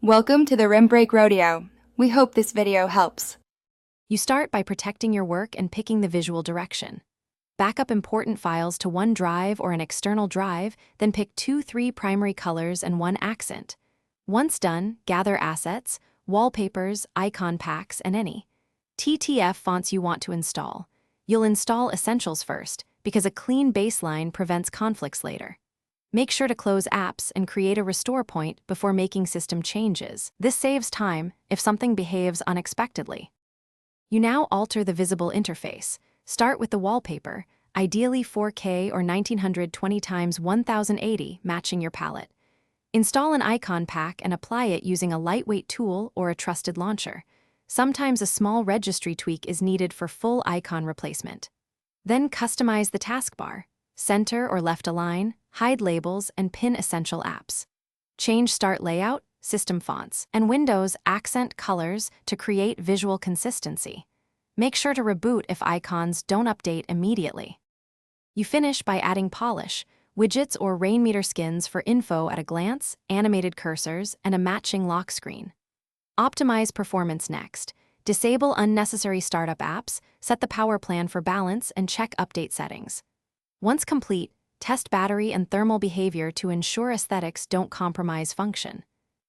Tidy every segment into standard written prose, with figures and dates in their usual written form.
Welcome to the Rim Break Rodeo. We hope this video helps. You start by protecting your work and picking the visual direction. Back up important files to one drive or an external drive, then pick 2-3 primary colors and one accent. Once done, gather assets, wallpapers, icon packs, and any TTF fonts you want to install. You'll install essentials first, because a clean baseline prevents conflicts later. Make sure to close apps and create a restore point before making system changes. This saves time if something behaves unexpectedly. You now alter the visible interface. Start with the wallpaper, ideally 4K or 1920x1080, matching your palette. Install an icon pack and apply it using a lightweight tool or a trusted launcher. Sometimes a small registry tweak is needed for full icon replacement. Then customize the taskbar. Center or left align, hide labels, and pin essential apps. Change start layout, system fonts, and Windows accent colors to create visual consistency. Make sure to reboot if icons don't update immediately. You finish by adding polish, widgets or rainmeter skins for info at a glance, animated cursors, and a matching lock screen. Optimize performance next. Disable unnecessary startup apps, set the power plan for balance, and check update settings. Once complete, test battery and thermal behavior to ensure aesthetics don't compromise function.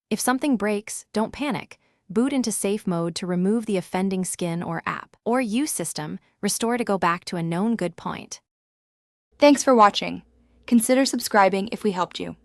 If something breaks, don't panic. Boot into safe mode to remove the offending skin or app. Or use system, restore to go back to a known good point. Thanks for watching. Consider subscribing if we helped you.